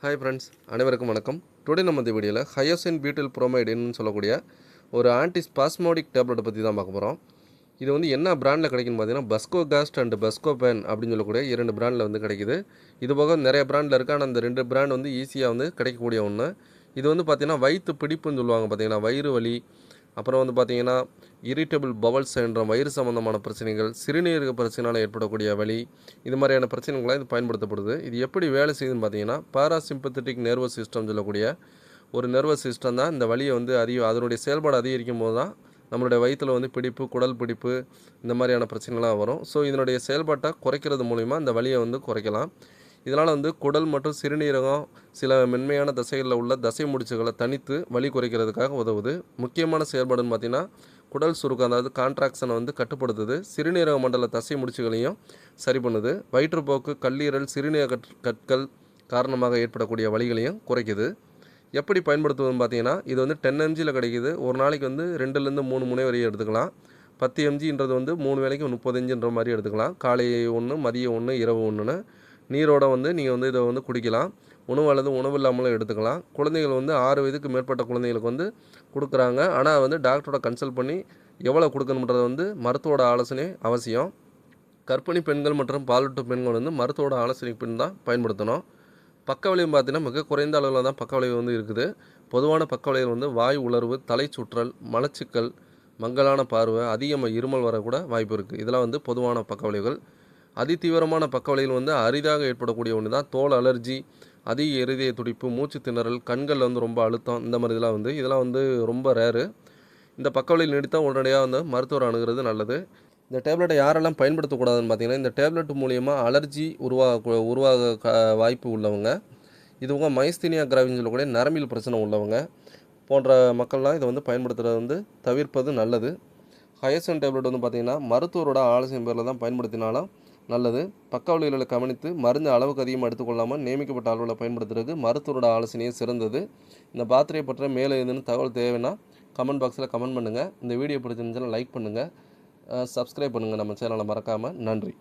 Hi friends, அனைவருக்கும் வணக்கம். Today நம்ம இந்த வீடியோவில் ஹையோசின் பியூட்டில் புரோமைடுன்னு சொல்லக்கூடிய ஒரு ஆன்டிஸ்பாஸ்மோடிக் டேப்லெட்டை பற்றி தான் பார்க்க போகிறோம். இது வந்து என்ன பிராண்டில் கிடைக்குன்னு பார்த்தீங்கன்னா பஸ்கோகாஸ்ட் அண்ட் பஸ்கோபேன் அப்படின்னு சொல்லக்கூடிய 2 பிராண்டில் வந்து கிடைக்குது. இது போக நிறைய பிராண்டில் இருக்குது. ஆனால் அந்த 2 பிராண்ட் வந்து ஈஸியாக வந்து கிடைக்கக்கூடிய ஒன்று. இது வந்து பார்த்திங்கன்னா வயிற்று பிடிப்புன்னு சொல்லுவாங்க. பார்த்திங்கன்னா வயிறு வலி, அப்புறம் வந்து பார்த்திங்கன்னா இரிட்டபிள் பவல் சிண்ட்ரோம், வயிறு சம்மந்தமான பிரச்சனைகள், சிறுநீரக பிரச்சனையால் ஏற்படக்கூடிய வலி, இது மாதிரியான பிரச்சனைகளாக இது பயன்படுத்தப்படுது. இது எப்படி வேலை செய்யுதுன்னு பார்த்தீங்கன்னா பாராசிம்பத்தட்டிக் நர்வஸ் சிஸ்டம் சொல்லக்கூடிய ஒரு நர்வஸ் சிஸ்டம் தான் இந்த வலியை வந்து அதனுடைய செயல்பாடு அதிகரிக்கும் போது தான் நம்மளுடைய வயிற்றில் வந்து பிடிப்பு, குடல் பிடிப்பு, இந்த மாதிரியான பிரச்சனைகள்லாம் வரும். ஸோ இதனுடைய செயல்பாட்டை குறைக்கிறது மூலிமா இந்த வலியை வந்து குறைக்கலாம். இதனால் வந்து குடல் மற்றும் சிறுநீரகம் சில மென்மையான தசைகளில் உள்ள தசை முடிச்சுகளை தனித்து வலி குறைக்கிறதுக்காக உதவுது. முக்கியமான செயல்பாடுன்னு பார்த்திங்கன்னா குடல் சுருக்கம், அதாவது கான்ட்ராக்ஷனை வந்து கட்டுப்படுத்துது. சிறுநீரக மண்டல தசை முடிச்சுகளையும் சரி பண்ணுது. வயிற்றுப்போக்கு, கல்லீரல், சிறுநீரக கற்கள் காரணமாக ஏற்படக்கூடிய வலிகளையும் குறைக்குது. எப்படி பயன்படுத்துவதுன்னு பார்த்தீங்கன்னா இது வந்து 10 mgயில் கிடைக்குது. ஒரு நாளைக்கு வந்து 2லேருந்து 3 முனை வரையும் எடுத்துக்கலாம். 10 mgன்றது வந்து 3 வேளைக்கு 30 mgன்ற மாதிரி எடுத்துக்கலாம். காலை 1, மதியம் 1, இரவு 1ன்னு நீரோட வந்து நீங்கள் வந்து இதை வந்து குடிக்கலாம். உணவு அல்லது உணவு இல்லாமலும் எடுத்துக்கலாம். குழந்தைகள் வந்து 6 வயதுக்கு மேற்பட்ட குழந்தைகளுக்கு வந்து கொடுக்குறாங்க. ஆனால் வந்து டாக்டரோட கன்சல்ட் பண்ணி எவ்வளோ கொடுக்கணுன்றது வந்து மருத்துவோட ஆலோசனை அவசியம். கர்ப்பிணி பெண்கள் மற்றும் பாலூட்டும் பெண்கள் வந்து மருத்துவோட ஆலோசனை பின் தான் பயன்படுத்தணும். பக்க விளைவு பார்த்தீங்கன்னா மிக குறைந்த அளவில் தான் பக்க விளைவு வந்து இருக்குது. பொதுவான பக்க விளைவுகள் வந்து வாய் உலர்வு, தலை சுற்றல், மலச்சிக்கல், மங்கலான பார்வை, அதிகமாக இருமல் வரக்கூட வாய்ப்பு இருக்குது. இதெல்லாம் வந்து பொதுவான பக்க விளைவுகள். அதிதீவிரமான பக்க விளைவுகள் வந்து அரிதாக ஏற்படக்கூடிய ஒன்று தான் தோல் அலர்ஜி, அதிக இருதய துடிப்பு, மூச்சு திணறல், கண்களில் வந்து ரொம்ப அழுத்தம், இந்த மாதிரி இதெல்லாம் வந்து ரொம்ப ரேரு. இந்த பக்க விளைவு நீடித்தால் உடனடியாக வந்து மருத்துவர் அணுகிறது நல்லது. இந்த டேப்லெட்டை யாரெல்லாம் பயன்படுத்தக்கூடாதுன்னு பார்த்தீங்கன்னா இந்த டேப்லெட் மூலியமாக அலர்ஜி உருவாக வாய்ப்பு உள்ளவங்க, இதுவங்க மைஸ்தீனியா கிராவின்னு சொல்லக்கூடிய நரம்பியல் பிரச்சனை உள்ளவங்க போன்ற மக்கள்லாம் இதை வந்து பயன்படுத்துகிறது வந்து தவிர்ப்பது நல்லது. ஹையோசின் டேப்லெட் வந்து பார்த்திங்கன்னா மருத்துவரோட ஆலோசனை பேரில் தான் பயன்படுத்தினாலும் நல்லது. பக்க விளைவுகளை கவனித்து மருந்து அளவுக்கு அதிகமாக எடுத்துக்கொள்ளாமல் நியமிக்கப்பட்ட அளவில் பயன்படுத்துறதுக்கு மருத்துவரோட ஆலோசனையே சிறந்தது. இந்த பாத்திரையை பற்றி மேலே எதுன்னு தகவல் தேவைன்னா கமெண்ட் பாக்ஸில் கமெண்ட் பண்ணுங்கள். இந்த வீடியோ பிடிச்சிருந்துச்சுன்னா லைக் பண்ணுங்கள், சப்ஸ்கிரைப் பண்ணுங்கள் நம்ம சேனலை மறக்காமல். நன்றி.